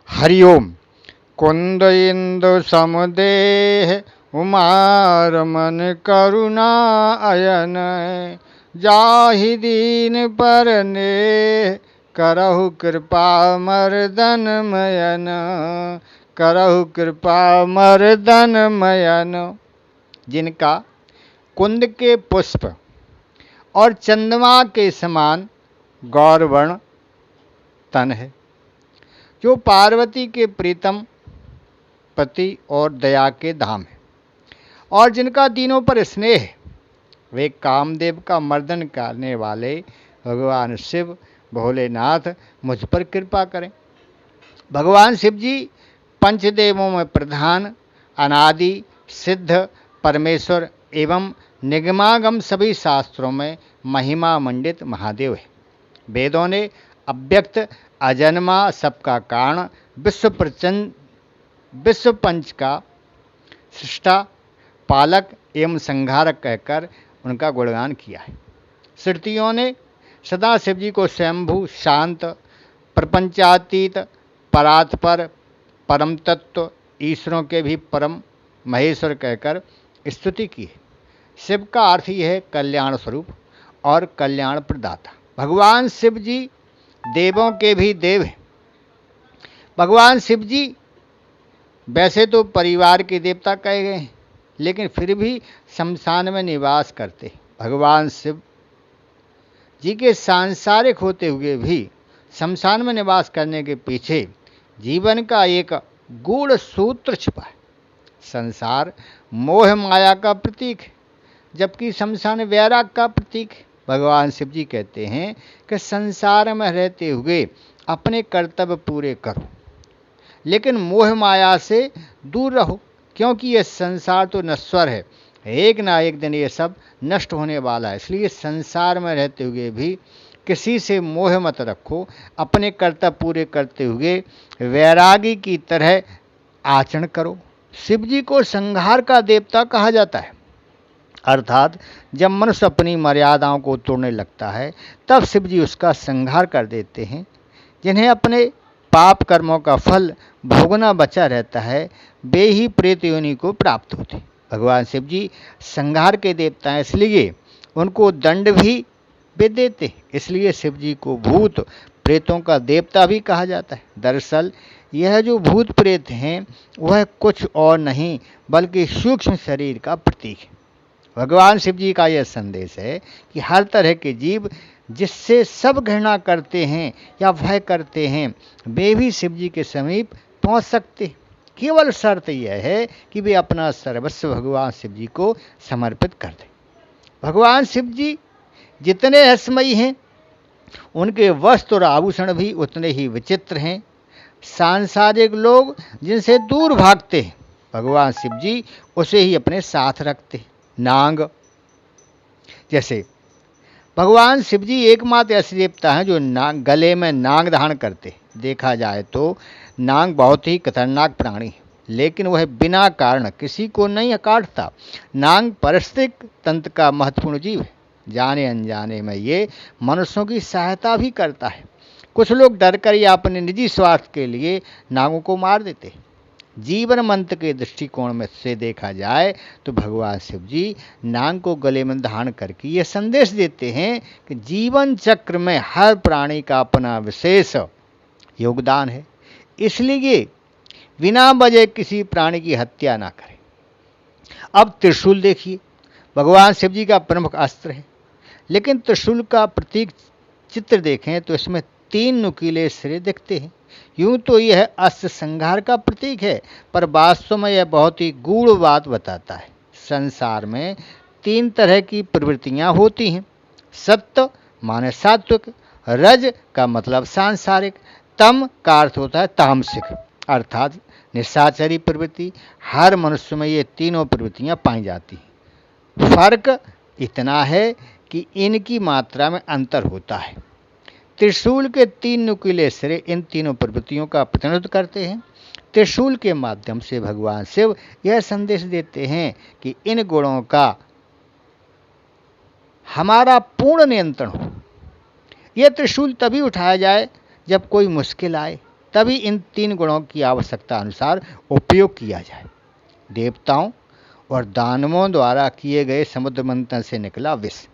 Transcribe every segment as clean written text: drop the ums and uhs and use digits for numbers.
हरिओम। कुंद इंदु समुदेह उमार मन करुणा अयन, जाहि दीन पर ने करहु कृपा मर्दन मयन, करहु कृपा मर्दन मयन। जिनका कुंद के पुष्प और चंद्रमा के समान गौरवर्ण तन है, जो पार्वती के प्रीतम पति और दया के धाम है, और जिनका दीनों पर स्नेह है, वे कामदेव का मर्दन करने वाले भगवान शिव भोलेनाथ मुझ पर कृपा करें। भगवान शिव जी पंचदेवों में प्रधान, अनादि सिद्ध परमेश्वर एवं निगमागम सभी शास्त्रों में महिमा मंडित महादेव है। वेदों ने अव्यक्त अजन्मा सबका कारण विश्व पंच का सृष्टा पालक एवं संहारक कहकर उनका गुणगान किया है। श्रुतियों ने सदा शिव जी को स्वयंभू, शांत, प्रपंचातीत, परात्पर, परम तत्व, ईश्वरों के भी परम महेश्वर कहकर स्तुति की है। शिव का अर्थ ही है कल्याण स्वरूप और कल्याण प्रदाता। भगवान शिव जी देवों के भी देव हैं। भगवान शिव जी वैसे तो परिवार के देवता कहे गए हैं, लेकिन फिर भी शमशान में निवास करते। भगवान शिव जी के सांसारिक होते हुए भी शमशान में निवास करने के पीछे जीवन का एक गूढ़ सूत्र छिपा है। संसार मोह माया का प्रतीक है, जबकि शमशान वैराग का प्रतीक है। भगवान शिव जी कहते हैं कि संसार में रहते हुए अपने कर्तव्य पूरे करो, लेकिन मोह माया से दूर रहो, क्योंकि यह संसार तो नश्वर है, एक ना एक दिन ये सब नष्ट होने वाला है। इसलिए संसार में रहते हुए भी किसी से मोह मत रखो, अपने कर्तव्य पूरे करते हुए वैरागी की तरह आचरण करो। शिव जी को संहार का देवता कहा जाता है, अर्थात जब मनुष्य अपनी मर्यादाओं को तोड़ने लगता है तब शिव जी उसका संहार कर देते हैं। जिन्हें अपने पाप कर्मों का फल भोगना बचा रहता है, वे ही प्रेत योनि को प्राप्त होते। भगवान शिव जी संहार के देवता हैं, इसलिए उनको दंड भी वे देते, इसलिए शिव जी को भूत प्रेतों का देवता भी कहा जाता है। दरअसल यह जो भूत प्रेत हैं वह कुछ और नहीं बल्कि सूक्ष्म शरीर का प्रतीक है। भगवान शिव जी का यह संदेश है कि हर तरह के जीव जिससे सब घृणा करते हैं या भय करते हैं, वे भी शिव जी के समीप पहुंच सकते। केवल शर्त यह है कि वे अपना सर्वस्व भगवान शिव जी को समर्पित कर दें। भगवान शिव जी जितने रहस्यमयी हैं, उनके वस्त्र और आभूषण भी उतने ही विचित्र हैं। सांसारिक लोग जिनसे दूर भागते हैं, भगवान शिव जी उसे ही अपने साथ रखते। नांग, जैसे भगवान शिव जी एकमात्र ऐसे देवता हैं जो गले में नांग धारण करते। देखा जाए तो नांग बहुत ही खतरनाक प्राणी है, लेकिन वह बिना कारण किसी को नहीं काटता। नांग पारिस्थितिक तंत्र का महत्वपूर्ण जीव है। जाने अनजाने में ये मनुष्यों की सहायता भी करता है। कुछ लोग डरकर या अपने निजी स्वार्थ के लिए नागों को मार देते। जीवन मंत्र के दृष्टिकोण में से देखा जाए तो भगवान शिव जी नाग को गले में धारण करके ये संदेश देते हैं कि जीवन चक्र में हर प्राणी का अपना विशेष योगदान है, इसलिए बिना वजह किसी प्राणी की हत्या ना करें। अब त्रिशूल देखिए, भगवान शिव जी का प्रमुख अस्त्र है, लेकिन त्रिशूल का प्रतीक चित्र देखें तो इसमें 3 नुकीले सिरे दिखते हैं। यूं तो यह अस्त्र संहार का प्रतीक है, पर वास्तव में यह बहुत ही गूढ़ बात बताता है। संसार में 3 तरह की प्रवृत्तियां होती हैं। सत्य माने सात्विक, रज का मतलब सांसारिक, तम का अर्थ होता है तामसिक अर्थात निशाचरी प्रवृत्ति। हर मनुष्य में ये तीनों प्रवृत्तियां पाई जाती हैं। फर्क इतना है कि इनकी मात्रा में अंतर होता है। त्रिशूल के 3 नुकीले सिरे इन तीनों प्रवृत्तियों का प्रतिनिधित्व करते हैं। त्रिशूल के माध्यम से भगवान शिव यह संदेश देते हैं कि इन गुणों का हमारा पूर्ण नियंत्रण हो। यह त्रिशूल तभी उठाया जाए जब कोई मुश्किल आए, तभी इन 3 गुणों की आवश्यकता अनुसार उपयोग किया जाए। देवताओं और दानवों द्वारा किए गए समुद्र मंथन से निकला विष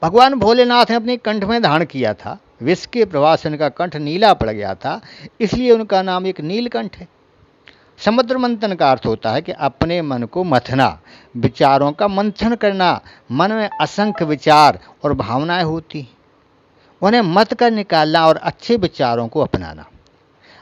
भगवान भोलेनाथ ने अपने कंठ में धारण किया था। विष के प्रभाव से उनका कंठ नीला पड़ गया था, इसलिए उनका नाम एक नीलकंठ है। समुद्र मंथन का अर्थ होता है कि अपने मन को मथना, विचारों का मंथन करना। मन में असंख्य विचार और भावनाएं होती, उन्हें मथ कर निकालना और अच्छे विचारों को अपनाना।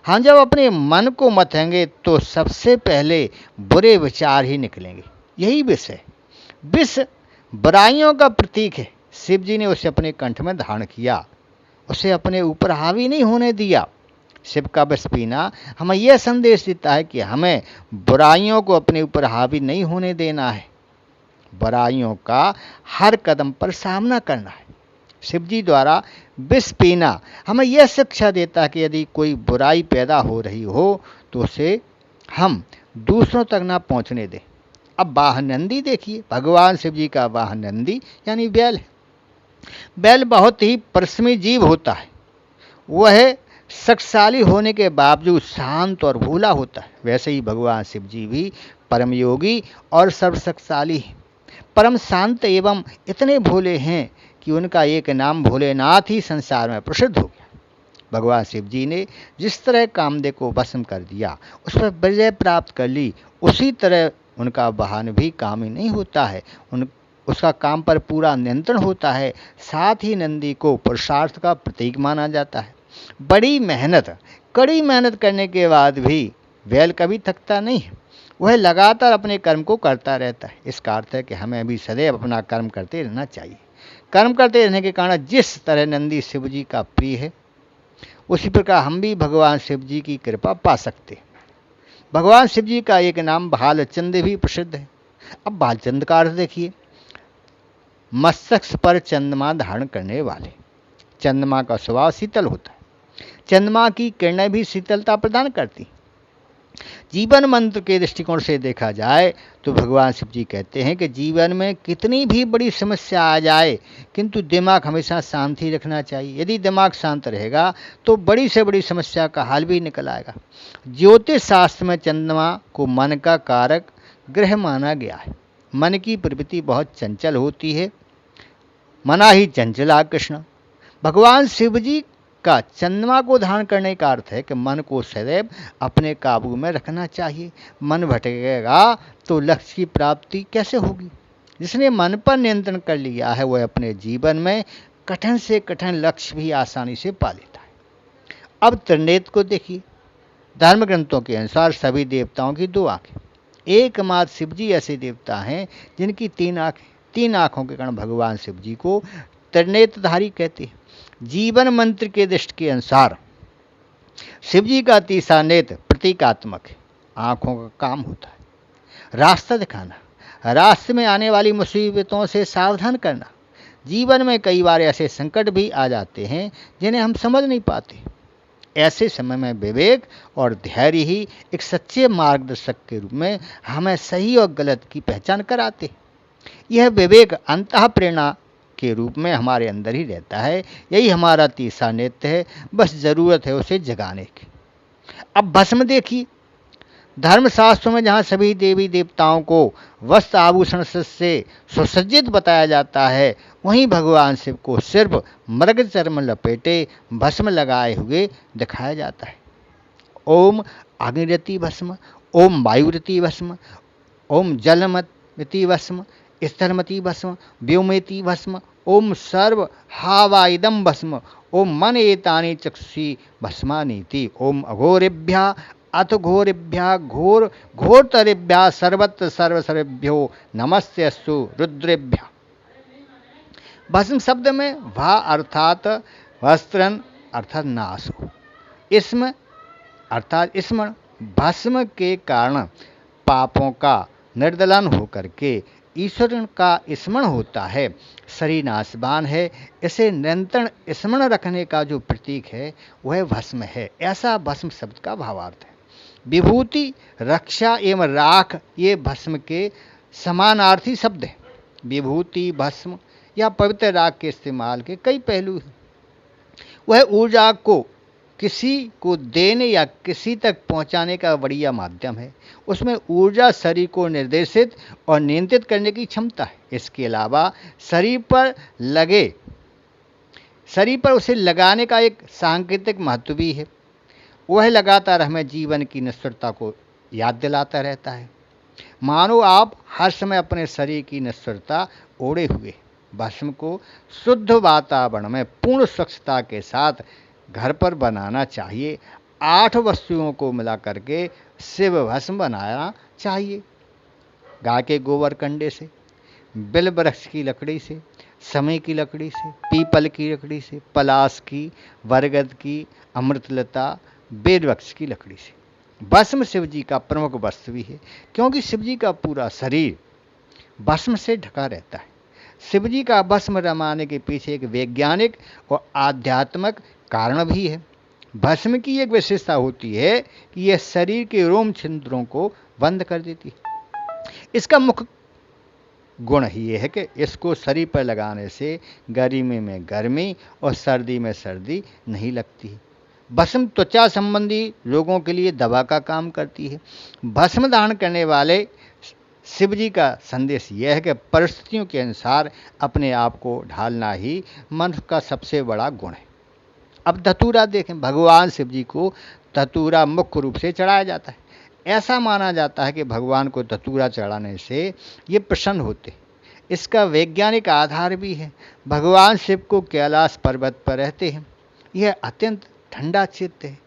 हम जब अपने मन को मथेंगे तो सबसे पहले बुरे विचार ही निकलेंगे। यही विष है। विष बुराइयों का प्रतीक है। शिव जी ने उसे अपने कंठ में धारण किया, उसे अपने ऊपर हावी नहीं होने दिया। शिव का विष पीना हमें यह संदेश देता है कि हमें बुराइयों को अपने ऊपर हावी नहीं होने देना है, बुराइयों का हर कदम पर सामना करना है। शिव जी द्वारा विष पीना हमें यह शिक्षा देता है कि यदि कोई बुराई पैदा हो रही हो तो उसे हम दूसरों तक ना पहुंचने दें। अब वाहन नंदी देखिए, भगवान शिव जी का वाहन नंदी यानी बैल है। बैल बहुत ही परिश्रमी जीव होता है। वह शक्तिशाली होने के बावजूद शांत और भोला होता है। वैसे ही भगवान शिव जी भी परम योगी और सर्वशक्तिशाली हैं, परम शांत एवं इतने भोले हैं कि उनका एक नाम भोलेनाथ ही संसार में प्रसिद्ध हो गया। भगवान शिव जी ने जिस तरह कामदेव को भस्म कर दिया, उस पर विजय प्राप्त कर ली, उसी तरह उनका वाहन भी कामी नहीं होता है, उसका काम पर पूरा नियंत्रण होता है। साथ ही नंदी को पुरुषार्थ का प्रतीक माना जाता है। बड़ी मेहनत, कड़ी मेहनत करने के बाद भी बैल कभी थकता नहीं है, वह लगातार अपने कर्म को करता रहता है। इसका अर्थ है कि हमें भी सदैव अपना कर्म करते रहना चाहिए। कर्म करते रहने के कारण जिस तरह नंदी शिव जी का प्रिय है, उसी प्रकार हम भी भगवान शिव जी की कृपा पा सकते हैं। भगवान शिव जी का एक नाम भालचंद भी प्रसिद्ध है। अब भालचंद का अर्थ देखिए, मस्तक पर चंद्रमा धारण करने वाले। चंद्रमा का स्वभाव शीतल होता है, चंद्रमा की किरणें भी शीतलता प्रदान करती। जीवन मंत्र के दृष्टिकोण से देखा जाए तो भगवान शिव जी कहते हैं कि जीवन में कितनी भी बड़ी समस्या आ जाए, किंतु दिमाग हमेशा शांत ही रखना चाहिए। यदि दिमाग शांत रहेगा तो बड़ी से बड़ी समस्या का हल भी निकल आएगा। ज्योतिष शास्त्र में चंद्रमा को मन का कारक ग्रह माना गया है। मन की प्रवृत्ति बहुत चंचल होती है, मना ही चंचला कृष्ण। भगवान शिव जी का चंद्रमा को धारण करने का अर्थ है कि मन को सदैव अपने काबू में रखना चाहिए। मन भटकेगा तो लक्ष्य की प्राप्ति कैसे होगी। जिसने मन पर नियंत्रण कर लिया है वह अपने जीवन में कठिन से कठिन लक्ष्य भी आसानी से पा लेता है। अब त्रिनेत्र को देखिए। धर्म ग्रंथों के अनुसार सभी देवताओं की 2 आंखें, एकमात्र शिव जी ऐसे देवता हैं जिनकी 3 आंखें। 3 आंखों के कारण भगवान शिव जी को त्रिनेत्रधारी कहते हैं। जीवन मंत्र के दृष्टि के अनुसार शिव जी का तीसरा नेत्र प्रतीकात्मक है। आंखों का काम होता है रास्ता दिखाना, रास्ते में आने वाली मुसीबतों से सावधान करना। जीवन में कई बार ऐसे संकट भी आ जाते हैं जिन्हें हम समझ नहीं पाते। ऐसे समय में विवेक और धैर्य ही एक सच्चे मार्गदर्शक के रूप में हमें सही और गलत की पहचान कराते। यह विवेक अंतः प्रेरणा के रूप में हमारे अंदर ही रहता है। यही हमारा तीसरा नेत्र है, बस ज़रूरत है उसे जगाने की। अब भस्म देखिए। धर्मशास्त्रों में जहाँ सभी देवी देवताओं को वस्त्र आभूषण से सुसज्जित बताया जाता है, वहीं भगवान शिव को सिर्फ मृग चर्म लपेटे भस्म लगाए हुए दिखाया जाता है। ओम अग्निरति भस्म, ओम वायुरति भस्म, ओम जलमति भस्म, स्थलमति भस्म, व्योमेति भस्म, ओम सर्व हावाइदम भस्म, ओम मन एतानि चक्षुषी भस्मानीति, ओम अघोरेभ्यः अथ घोरेभ्यः घोर घोरतरेभ्यः सर्वत्र सर्वसर्वेभ्यो नमस्ते अस्तु रुद्रेभ्यः। भस्म शब्द में भा अर्थात वस्त्रन अर्थात नाश हो, इसम अर्थात स्मरण। भस्म के कारण पापों का निर्दलन होकर के ईश्वर का स्मरण होता है, शरीर नाशवान है। इसे निरंतर स्मरण रखने का जो प्रतीक है वह भस्म है। ऐसा भस्म शब्द का भावार्थ है। विभूति, रक्षा एवं राख ये भस्म के समानार्थी शब्द हैं। विभूति, भस्म या पवित्र राख के इस्तेमाल के कई पहलू हैं। वह ऊर्जा को किसी को देने या किसी तक पहुंचाने का बढ़िया माध्यम है। उसमें ऊर्जा शरीर को निर्देशित और नियंत्रित करने की क्षमता है। इसके अलावा शरीर पर उसे लगाने का एक सांकेतिक महत्व भी है। वह लगातार हमें जीवन की नश्वरता को याद दिलाता रहता है। मानो आप हर समय अपने शरीर की नश्वरता ओढ़े हुए। भस्म को शुद्ध वातावरण में पूर्ण स्वच्छता के साथ घर पर बनाना चाहिए। 8 वस्तुओं को मिला करके शिव भस्म बनाना चाहिए। गाय के गोबर कंडे से, बिल वृक्ष की लकड़ी से, समय की लकड़ी से, पीपल की लकड़ी से, पलाश की, बरगद की, अमृतलता, बेल वृक्ष की लकड़ी से। भस्म शिव जी का प्रमुख वस्त्र भी है, क्योंकि शिव जी का पूरा शरीर भस्म से ढका रहता है। शिव जी का भस्म रमाने के पीछे एक वैज्ञानिक और आध्यात्मिक कारण भी है। भस्म की एक विशेषता होती है कि यह शरीर के रोम छिद्रों को बंद कर देती है। इसका मुख्य गुण ही यह है कि इसको शरीर पर लगाने से गर्मी में गर्मी और सर्दी में सर्दी नहीं लगती है। भस्म त्वचा संबंधी रोगों के लिए दवा का काम करती है। भस्म धारण करने वाले शिव जी का संदेश यह है कि परिस्थितियों के अनुसार अपने आप को ढालना ही मनुष्य का सबसे बड़ा गुण है। अब धतूरा देखें। भगवान शिव जी को धतूरा मुख्य रूप से चढ़ाया जाता है। ऐसा माना जाता है कि भगवान को धतूरा चढ़ाने से ये प्रसन्न होते। इसका वैज्ञानिक आधार भी है। भगवान शिव को कैलाश पर्वत पर रहते हैं। यह अत्यंत ठंडा क्षेत्र है,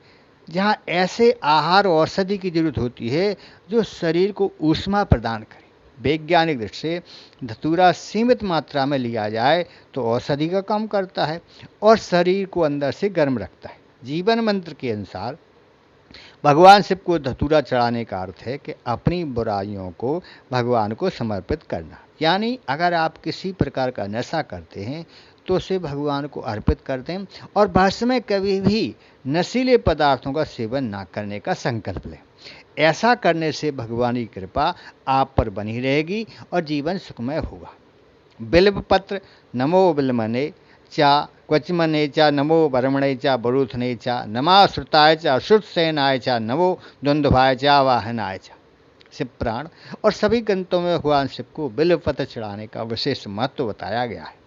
जहाँ ऐसे आहार और औषधि की जरूरत होती है जो शरीर को ऊष्मा प्रदान करे। वैज्ञानिक दृष्टि से धतूरा सीमित मात्रा में लिया जाए तो औषधि का काम करता है और शरीर को अंदर से गर्म रखता है। जीवन मंत्र के अनुसार भगवान शिव को धतूरा चढ़ाने का अर्थ है कि अपनी बुराइयों को भगवान को समर्पित करना। यानी अगर आप किसी प्रकार का नशा करते हैं तो उसे भगवान को अर्पित कर दें और भस्म में कभी भी नशीले पदार्थों का सेवन ना करने का संकल्प लें। ऐसा करने से भगवान की कृपा आप पर बनी रहेगी और जीवन सुखमय होगा। बिल्व पत्र नमो बिल्मने चा क्वचमने चा नमो बर्मणे चा बरूथने चा नमा श्रुताय चा श्रुतसेनाय चा नमो द्वंद्वाय चा वाहनाय चा। शिव प्राण और सभी ग्रंथों में भगवान शिव को बिल्व पत्र चढ़ाने का विशेष महत्व बताया गया है।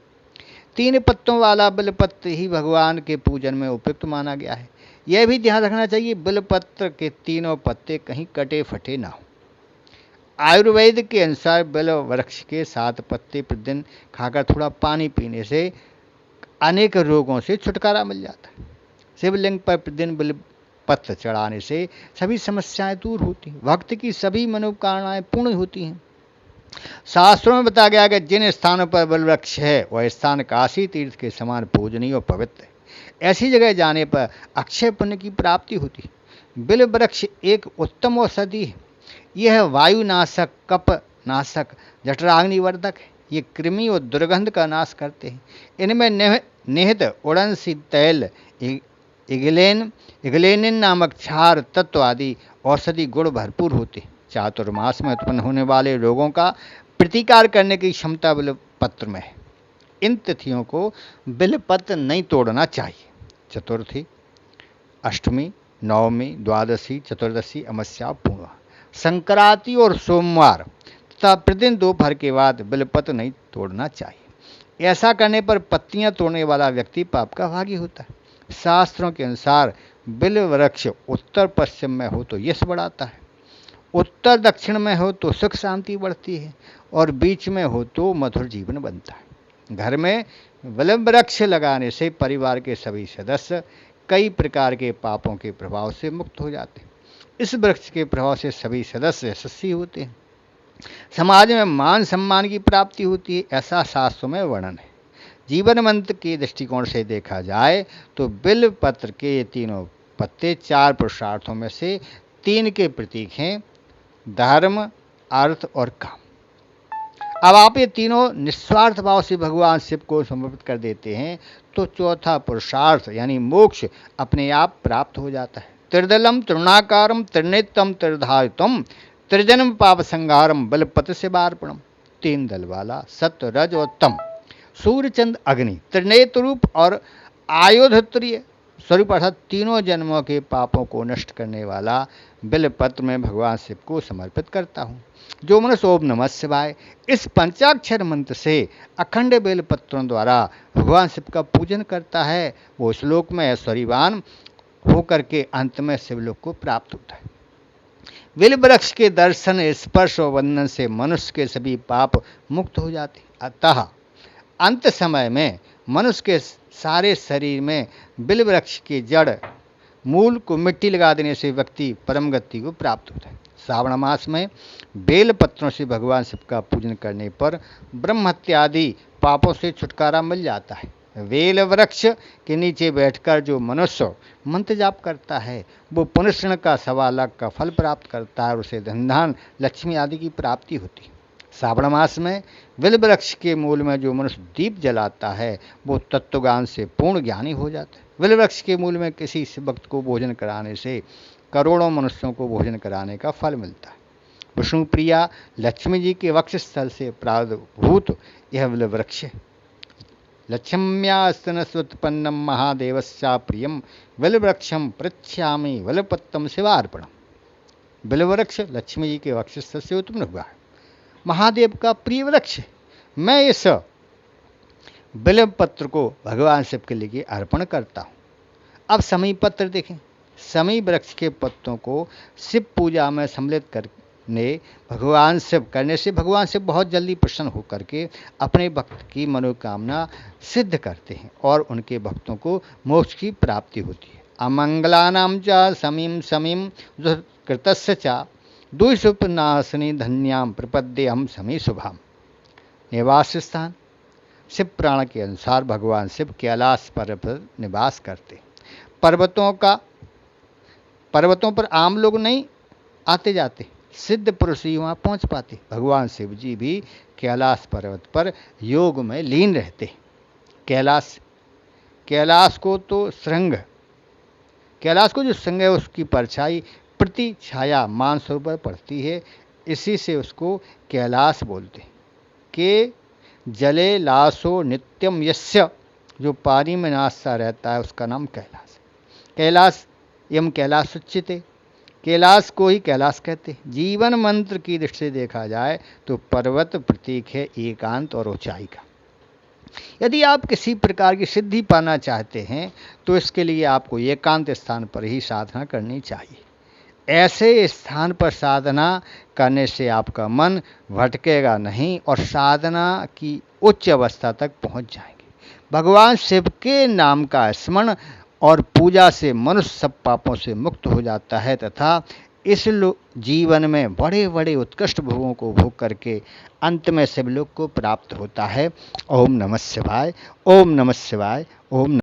3 पत्तों वाला बिल्वपत्र ही भगवान के पूजन में उपयुक्त माना गया है। यह भी ध्यान रखना चाहिए बिल्वपत्र के 3 पत्ते कहीं कटे फटे ना हो। आयुर्वेद के अनुसार बिल्व वृक्ष के 7 पत्ते प्रतिदिन खाकर थोड़ा पानी पीने से अनेक रोगों से छुटकारा मिल जाता है। शिवलिंग पर प्रतिदिन बिल्वपत्र चढ़ाने से सभी समस्याएं दूर होती हैं। भक्त की सभी मनोकामनाएं पूर्ण होती हैं। शास्त्रों में बताया गया कि जिन स्थानों पर बिल्ववृक्ष है वह स्थान काशी तीर्थ के समान पूजनीय और पवित्र है। ऐसी जगह जाने पर अक्षय पुण्य की प्राप्ति होती है। बिल्व वृक्ष एक उत्तम औषधि है। यह वायुनाशक, कपनाशक, जठराग्निवर्धक है। ये कृमि और दुर्गंध का नाश करते हैं। इनमें निहित उड़नसी तैल, इगलेनिन नामक क्षार तत्व आदि औषधि गुण भरपूर होते हैं। चातुर्मास में उत्पन्न होने वाले रोगों का प्रतिकार करने की क्षमता बिल्वपत्र में है। इन तिथियों को बिल्वपत्र नहीं तोड़ना चाहिए। चतुर्थी, अष्टमी, नवमी, द्वादशी, चतुर्दशी, अमावस्या, पूर्णिमा, संक्रांति और सोमवार तथा प्रतिदिन दोपहर के बाद बिल्वपत्र नहीं तोड़ना चाहिए। ऐसा करने पर पत्तियां तोड़ने वाला व्यक्ति पाप का भागी होता है। शास्त्रों के अनुसार बिल्व वृक्ष उत्तर पश्चिम में हो तो यश बढ़ाता है, उत्तर दक्षिण में हो तो सुख शांति बढ़ती है और बीच में हो तो मधुर जीवन बनता है। घर में बिल्व वृक्ष लगाने से परिवार के सभी सदस्य कई प्रकार के पापों के प्रभाव से मुक्त हो जाते हैं। इस वृक्ष के प्रभाव से सभी सदस्य यशस्वी होते हैं। समाज में मान सम्मान की प्राप्ति होती है, ऐसा शास्त्रों में वर्णन है। जीवन मंत्र के दृष्टिकोण से देखा जाए तो बिल्व पत्र के ये 3 पत्ते 4 पुरुषार्थों में से 3 के प्रतीक हैं, धर्म, अर्थ और काम। अब आप ये तीनों निस्वार्थ भाव से भगवान शिव को समर्पित कर देते हैं तो चौथा पुरुषार्थ यानी मोक्ष अपने आप प्राप्त हो जाता है। त्रिदलम तृणाकारम त्रिनेत्रम त्रिधारितम त्रिजन्म पाप संहारम बिल्वपत्र शिवार्पणम। 3 दल वाला सत्य, रज और तम, सूर्य, चंद्र, अग्नि, त्रिनेत्र रूप और आयुध त्रिय स्वरूप अर्थात तीनों जन्मों के पापों को नष्ट करने वाला बिल्वपत्र में भगवान शिव को समर्पित करता हूँ। जो मनुष्य ओम नमः शिवाय इस पंचाक्षर मंत्र से अखंड बेलपत्रों द्वारा भगवान शिव का पूजन करता है, वो श्लोक में ऐश्वर्यवान होकर के अंत में शिवलोक को प्राप्त होता है। बिल्व वृक्ष के दर्शन, स्पर्श और वंदन से मनुष्य के सभी पाप मुक्त हो जाते। अतः अंत समय में मनुष्य के सारे शरीर में बिल्व वृक्ष के जड़ मूल को मिट्टी लगा देने से व्यक्ति परम गति को प्राप्त होता है। श्रावण मास में बेल पत्रों से भगवान शिव का पूजन करने पर ब्रह्म हत्या आदि पापों से छुटकारा मिल जाता है। बेल वृक्ष के नीचे बैठकर जो मनुष्य मंत्र जाप करता है वो पुनर्जन्म का 1.25 लाख का फल प्राप्त करता है और उसे धन धान लक्ष्मी आदि की प्राप्ति होती है। श्रावण मास में बिल्व वृक्ष के मूल में जो मनुष्य दीप जलाता है वो तत्वज्ञान से पूर्ण ज्ञानी हो जाता है। बिल्व वृक्ष के मूल में किसी भक्त को भोजन कराने से करोड़ों मनुष्यों को भोजन कराने का फल मिलता है। विष्णु प्रिया लक्ष्मी जी के वक्ष स्थल से प्रादुर्भूत यह बिल्व वृक्ष है। लक्ष्म्यास्तनस्वत्पन्नम महादेवस्या प्रियम बिल्ववृक्षम पृच्छामि बिल्वपत्रम शिवार्पणम। बिल्व वृक्ष लक्ष्मी जी के वक्ष स्थल से उत्पन्न हुआ है, महादेव का प्रिय वृक्ष। मैं इस बिल्व पत्र को भगवान शिव के लिए अर्पण करता हूँ। अब समी पत्र देखें। समी वृक्ष के पत्तों को शिव पूजा में सम्मिलित करने करने से भगवान शिव बहुत जल्दी प्रसन्न होकर के अपने भक्त की मनोकामना सिद्ध करते हैं और उनके भक्तों को मोक्ष की प्राप्ति होती है। अमंगलानाम च समीम समीम कृतस्य च दुष्पनाशनी धन्याम प्रपद्ये हम समी शुभाम। निवास स्थान शिव पुराण के अनुसार भगवान शिव कैलाश पर्वत पर निवास करते। पर्वतों पर आम लोग नहीं आते जाते, सिद्ध पुरुष ही वहाँ पहुँच पाते। भगवान शिव जी भी कैलाश पर्वत पर योग में लीन रहते। कैलाश को जो श्रृंग है उसकी परछाई प्रति छाया मानसरोवर पड़ती है, इसी से उसको कैलाश बोलते। के जले लासो नित्यम यस्य, जो पानी में नाचता रहता है उसका नाम कैलाश। कैलाश यम कैलाश उच्चते, कैलाश को ही कैलाश कहते। जीवन मंत्र की दृष्टि से देखा जाए तो पर्वत प्रतीक है एकांत और ऊंचाई का। यदि आप किसी प्रकार की सिद्धि पाना चाहते हैं तो इसके लिए आपको एकांत स्थान पर ही साधना करनी चाहिए। ऐसे स्थान पर साधना करने से आपका मन भटकेगा नहीं और साधना की उच्च अवस्था तक पहुंच जाएंगे। भगवान शिव के नाम का स्मरण और पूजा से मनुष्य सब पापों से मुक्त हो जाता है तथा इस जीवन में बड़े बड़े उत्कृष्ट भोगों को भोग करके अंत में शिवलोक को प्राप्त होता है। ओम नमः शिवाय, ओम नमः शिवाय, ओम